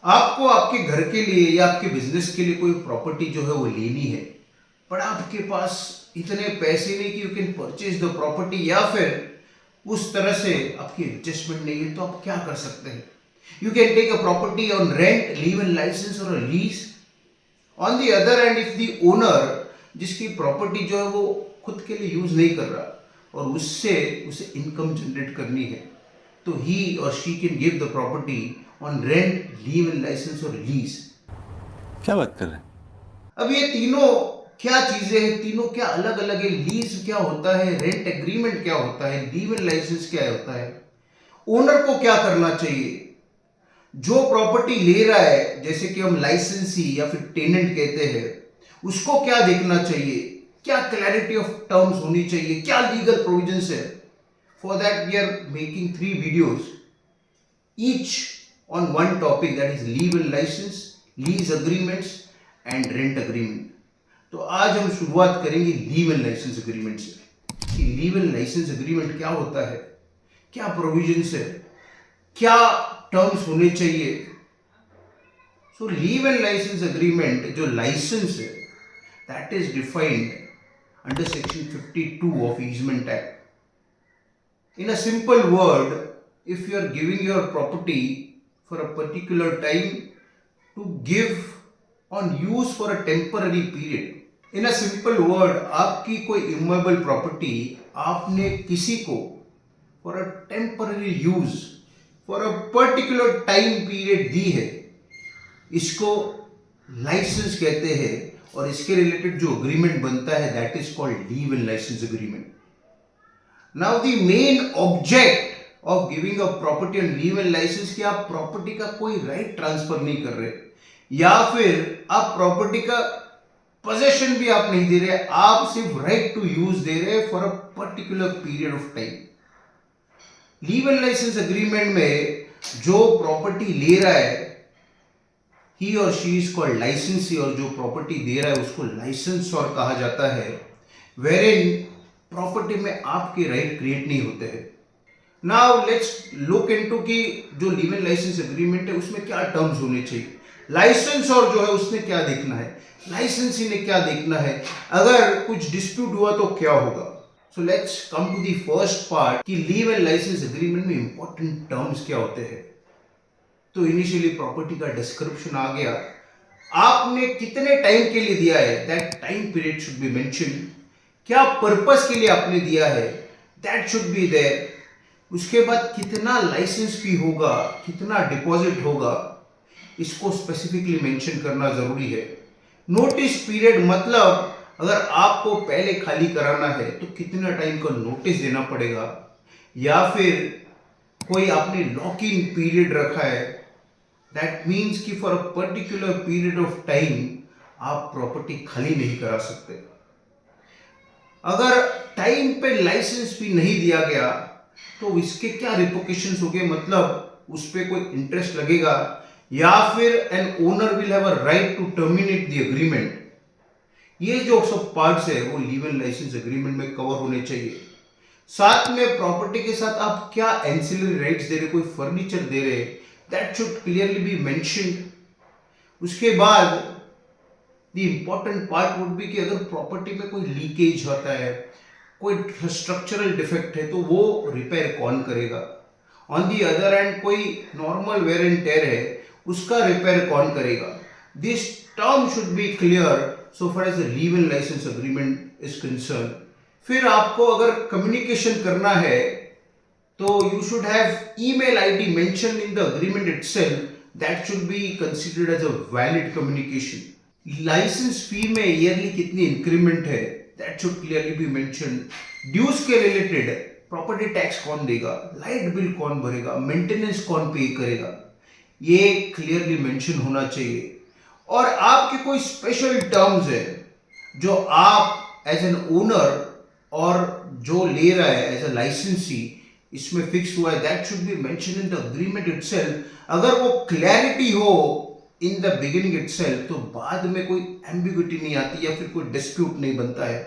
आपको आपके घर के लिए या आपके बिजनेस के लिए कोई प्रॉपर्टी जो है वो लेनी है, पर आपके पास इतने पैसे नहीं कि you can purchase the property, या फिर उस तरह से आपकी एडजस्टमेंट नहीं है, तो आप क्या कर सकते हैं? You can take a property on rent, leave in licence और lease. On the other end, if the owner, जिसकी प्रॉपर्टी जो है वो खुद के लिए यूज नहीं कर रहा और उससे उसे इनकम जनरेट करनी है, तो ही और she can give the property on rent, leave in licence और लीज। क्या बात कर रहे हैं? अब ये तीनों क्या चीजें हैं, तीनों क्या अलग अलग है? लीज क्या होता है, रेंट एग्रीमेंट क्या होता है, लीव इन लाइसेंस क्या होता है, ओनर को क्या करना चाहिए, जो प्रॉपर्टी ले रहा है जैसे कि हम लाइसेंसी या फिर टेनेंट कहते हैं, उसको क्या देखना चाहिए, क्या क्लैरिटी ऑफ टर्म्स होनी चाहिए, क्या लीगल प्रोविजंस है। For that we are making 3 videos, each on one topic, that is leave and license, lease agreements and rent agreement. तो आज हम शुरुआत करेंगे लीव एंड लाइसेंस एग्रीमेंट से कि लीव एंड लाइसेंस एग्रीमेंट क्या होता है, क्या प्रोविजंस है, क्या टर्म्स होने चाहिए। So leave and licence agreement, जो लाइसेंस है, that is defined under section 52 of easement act. In a simple word, if you are giving your property for a particular time to give on use for a temporary period, in a simple word, आपकी कोई immovable property आपने किसी को for a temporary use for a particular time period दी है, इसको licence कहते हैं। और इसके रिलेटेड जो अग्रीमेंट बनता है, that is called leave and licence agreement. Now the main object of giving a property on leave and license कि आप प्रॉपर्टी का कोई राइट ट्रांसफर नहीं कर रहे, या फिर आप प्रॉपर्टी का पोजेशन भी आप नहीं दे रहे, आप सिर्फ राइट टू यूज दे रहे for a particular period of time. Leave and licence agreement में जो प्रॉपर्टी ले रहा है, ही और शी इज कॉल्ड लाइसेंसी, और जो प्रॉपर्टी दे रहा है उसको लाइसेंस और कहा जाता है, वेरिन प्रॉपर्टी में आपके राइट क्रिएट नहीं होते हैं। नाउ लेट्स लुक इनटू कि जो लीव एंड लाइसेंस एग्रीमेंट है उसमें क्या टर्म्स होने चाहिए। लाइसेंस और जो है उसने क्या देखना है, लाइसेंसी ने क्या देखना है, अगर कुछ डिस्प्यूट हुआ तो क्या होगा। So let's come to the first part कि लीव एंड लाइसेंस एग्रीमेंट में इंपॉर्टेंट टर्म्स क्या होते हैं। तो इनिशियली प्रॉपर्टी का डिस्क्रिप्शन आ गया, आपने कितने टाइम के लिए दिया है, that time period should be mention, क्या पर्पस के लिए आपने दिया है, दैट शुड बी देयर। उसके बाद कितना लाइसेंस फी होगा, कितना डिपॉजिट होगा, इसको स्पेसिफिकली मेंशन करना जरूरी है। नोटिस पीरियड मतलब अगर आपको पहले खाली कराना है तो कितना टाइम का नोटिस देना पड़ेगा, या फिर कोई आपने लॉक इन पीरियड रखा है, दैट मीन्स कि for a particular period of time आप प्रॉपर्टी खाली नहीं करा सकते। अगर टाइम पे लाइसेंस भी नहीं दिया गया तो इसके क्या रिपोर्केशंस हो गए, मतलब उस पर कोई इंटरेस्ट लगेगा, या फिर an owner will have a right to terminate the agreement. ये जो सब पार्ट्स है वो लीव एंड लाइसेंस एग्रीमेंट में कवर होने चाहिए। साथ में प्रॉपर्टी के साथ आप क्या एंसिलरी राइट्स दे रहे, कोई फर्नीचर दे रहे, that should clearly B mentioned. उसके बाद the important part would be कि अगर प्रॉपर्टी में कोई लीकेज होता है, कोई स्ट्रक्चरल डिफेक्ट है, तो वो रिपेयर कौन करेगा। ऑन दी अदर हैंड कोई नॉर्मल वेयर एंड टेयर है, उसका रिपेयर कौन करेगा। This term should be clear so far as the leave and licence agreement is concern. फिर आपको अगर कम्युनिकेशन करना है तो you should have email ID mention in the agreement itself, that should be considered as a valid communication. Licence fee में yearly कितनी increment है, that should clearly be mention. Dues के रिलेटेड प्रॉपर्टी टैक्स कौन देगा, light bill कौन भरेगा, maintenance कौन पे करेगा, ये क्लियरली मेंशन होना चाहिए। और आपके कोई स्पेशल टर्म्स है जो आप एज एन ओनर और जो ले रहा है एज अ लाइसेंसी इसमें फिक्स हुआ है, that should be mention in the agreement itself. अगर वो क्लैरिटी हो इन द बिगिनिंग इटसेल्फ तो बाद में कोई एम्बिग्युइटी नहीं आती या फिर कोई डिस्प्यूट नहीं बनता है।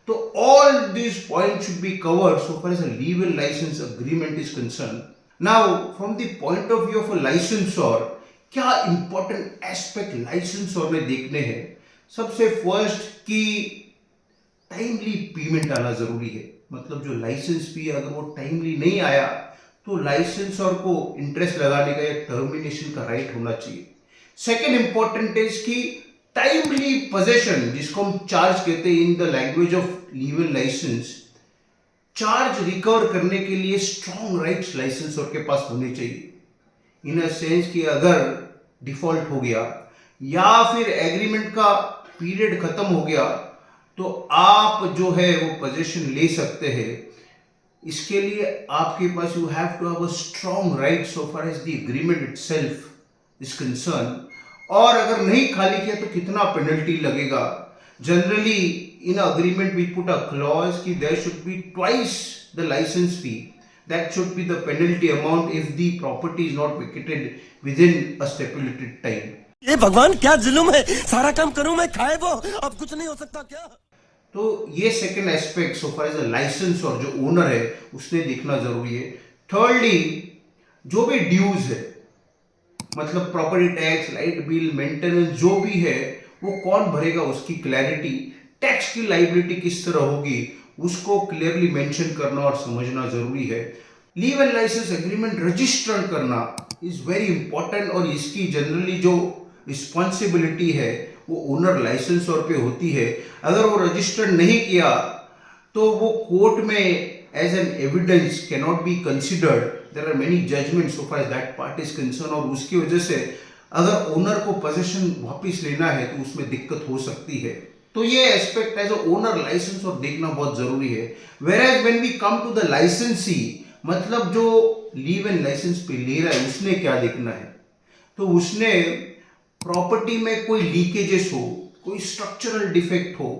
तो all this point should be covered so far as a leave and license agreement is concern. Now from the point of view of a licensor, क्या इंपॉर्टेंट एस्पेक्ट लाइसेंस और में देखने हैं। सबसे फर्स्ट कि टाइमली पेमेंट आना जरूरी है। मतलब जो लाइसेंस फी अगर वो टाइमली नहीं आया तो लाइसेंस और को इंटरेस्ट लगाने का या टर्मिनेशन का राइट होना चाहिए। सेकेंड इंपॉर्टेंट इज कि टाइमली पोजेशन, जिसको हम चार्ज कहते हैं in the language of legal license, charge recover करने के लिए स्ट्रॉन्ग राइट्स लाइसेंस और के पास होने चाहिए। इन अ सेंस कि अगर डिफॉल्ट हो गया या फिर एग्रीमेंट का पीरियड खत्म हो गया तो आप जो है वो पोजीशन ले सकते हैं। इसके लिए आपके पास you have to have a strong right so far as the agreement itself is concern. और अगर नहीं खाली किया तो कितना पेनल्टी लगेगा। Generally in agreement we put a clause कि there should be twice the licence fee, that should be the penalty amount if the property is not vacated within a stipulated time. ये भगवान क्या जुल्म है, सारा काम करूं मैं खाए वो, अब कुछ नहीं हो सकता क्या। तो ये second aspect so far as a license और जो ओनर है उसने देखना जरूरी है। थर्डली जो भी ड्यूज है, मतलब property tax, light bill, maintenance जो भी है वो कौन भरेगा उसकी क्लैरिटी, टैक्स की लाइबिलिटी किस तरह होगी उसको क्लियरली मेंशन करना और समझना जरूरी है। Leave and licence agreement register करना इज वेरी इंपॉर्टेंट और इसकी जनरली जो रिस्पॉन्सिबिलिटी है वो ओनर लाइसेंसर पे होती है। अगर वो रजिस्टर्ड नहीं किया तो वो कोर्ट में as an evidence can not be considered. There are many judgment so far as that part is concern और उसकी वजह से अगर ओनर को पोजीशन वापस लेना है तो उसमें दिक्कत हो सकती है। तो ये aspect as a owner license और देखना बहुत जरूरी है। Whereas when we come to the licensee, मतलब जो लीव एंड लाइसेंस पे ले रहा है उसने क्या देखना है, तो उसने प्रॉपर्टी में कोई लीकेजेस हो, कोई स्ट्रक्चरल डिफेक्ट हो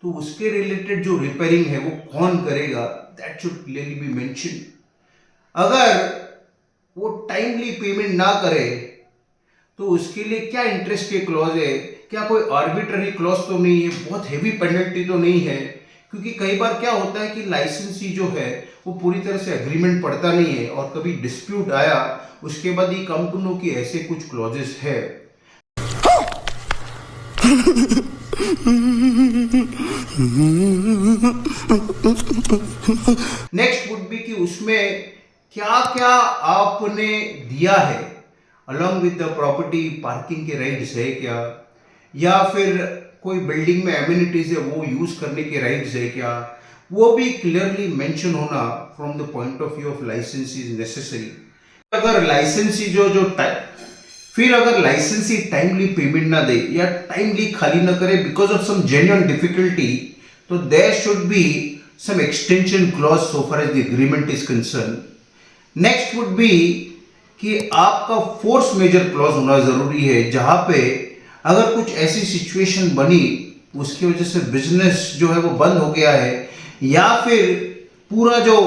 तो उसके रिलेटेड जो रिपेयरिंग है वो कौन करेगा, that should clearly be mention. अगर वो टाइमली पेमेंट ना करे तो उसके लिए क्या इंटरेस्ट के क्लॉज है, क्या कोई आर्बिट्ररी क्लॉज तो नहीं है, बहुत हेवी पेनल्टी तो नहीं है। क्योंकि कई बार क्या होता है कि लाइसेंसी जो है वो पूरी तरह से एग्रीमेंट पढ़ता नहीं है और कभी डिस्प्यूट आया उसके बाद ही कम टू नो कि ऐसे कुछ क्लॉजेस है। नेक्स्ट वुड बी कि उसमें क्या क्या आपने दिया है along with the property, parking के राइट्स है क्या, या फिर कोई बिल्डिंग में एमिनिटीज है वो यूज करने के राइट्स है क्या, वो भी क्लियरली मेंशन होना from the point of view of license is necessary. अगर लाइसेंसी फिर अगर लाइसेंसी टाइमली पेमेंट ना दे या टाइमली खाली ना करे because of some genuine difficulty, तो there should be some extension clause so far as the agreement is concern. Next would be कि आपका फोर्स मेजर क्लॉज होना जरूरी है, जहां पे अगर कुछ ऐसी सिचुएशन बनी उसकी वजह से बिजनेस जो है वो बंद हो गया है या फिर पूरा जो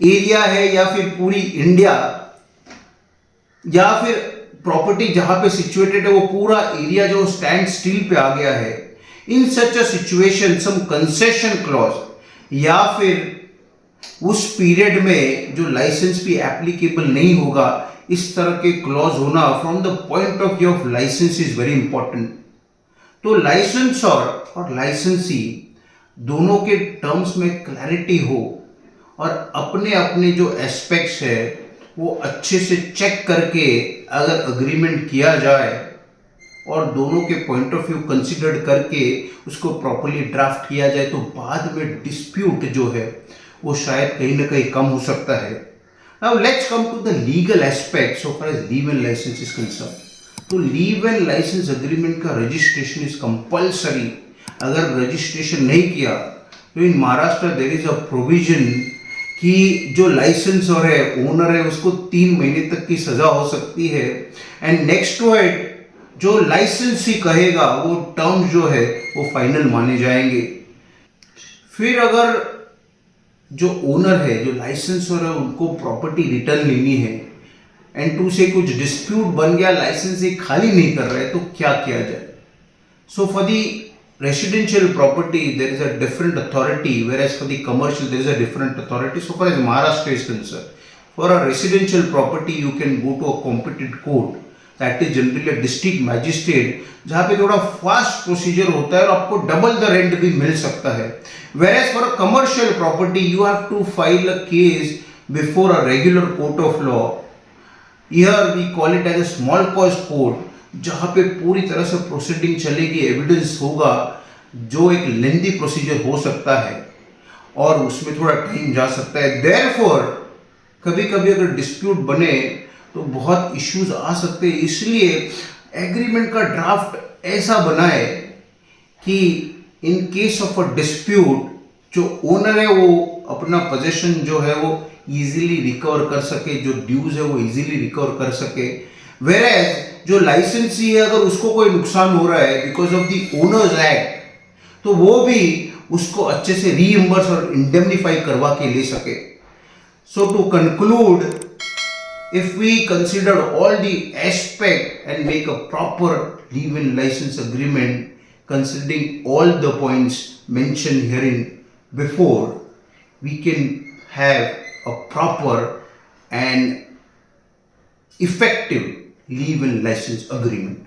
एरिया है या फिर पूरी इंडिया या फिर प्रॉपर्टी जहां पे सिचुएटेड है वो पूरा एरिया जो स्टैंड स्टिल पे आ गया है, in such a situation some concession clause या फिर उस पीरियड में जो लाइसेंस भी एप्लीकेबल नहीं होगा, इस तरह के क्लॉज होना from the point of view of license is very important. तो लाइसेंसर और लाइसेंसी दोनों के टर्म्स में क्लैरिटी हो और अपने अपने जो एस्पेक्ट्स है वो अच्छे से चेक करके अगर अग्रीमेंट किया जाए और दोनों के पॉइंट ऑफ व्यू कंसिडर करके उसको प्रॉपर्ली ड्राफ्ट किया जाए तो बाद में डिस्प्यूट जो है वो शायद कहीं ना कहीं कम हो सकता है। Now let's come to the legal aspect so far as leave and license is concerned. तो leave and license agreement का registration is compulsory. अगर registration नहीं किया तो in Maharashtra there is a provision कि जो लाइसेंसर है, ओनर है, उसको 3 महीने तक की सजा हो सकती है। एंड नेक्स्ट टू इट जो लाइसेंसी कहेगा वो टर्म जो है वो फाइनल माने जाएंगे। फिर अगर जो ओनर है, जो लाइसेंसर है, उनको प्रॉपर्टी रिटर्न लेनी है एंड टू से कुछ डिस्प्यूट बन गया, लाइसेंस ही खाली नहीं कर रहे तो क्या किया जाए। So for the residential property there is a different authority, whereas for the commercial there is a different authority. So far as Maharashtra is concerned, for a residential property you can go to a competent court that is generally a district magistrate, जहां पे थोड़ा fast procedure होता है और आपको double the rent भी मिल सकता है. Whereas for a commercial property, you have to file a case before a regular court of law. Here we call it as a small cause court, जहां पे पूरी तरह से प्रोसीडिंग चलेगी, एविडेंस होगा, जो एक लेंदी प्रोसीजर हो सकता है और उसमें थोड़ा टाइम जा सकता है. देयरफॉर कभी कभी अगर डिस्प्यूट बने तो बहुत इश्यूज आ सकते हैं. इसलिए एग्रीमेंट का ड्राफ्ट ऐसा बनाए कि in case of a dispute जो ओनर है वो अपना पोजेशन जो है वो इजीली रिकवर कर सके, जो ड्यूज है वो इजीली रिकवर कर सके. वेयरएज जो लाइसेंसी है अगर उसको कोई नुकसान हो रहा है because of the owners act, तो वो भी उसको अच्छे से रीइंबर्स और इंडेमनिफाई करवा के ले सके. So to conclude, if we consider all the aspect and make a proper live-in license agreement considering all the points mentioned herein before, we can have a proper and effective live-in license agreement.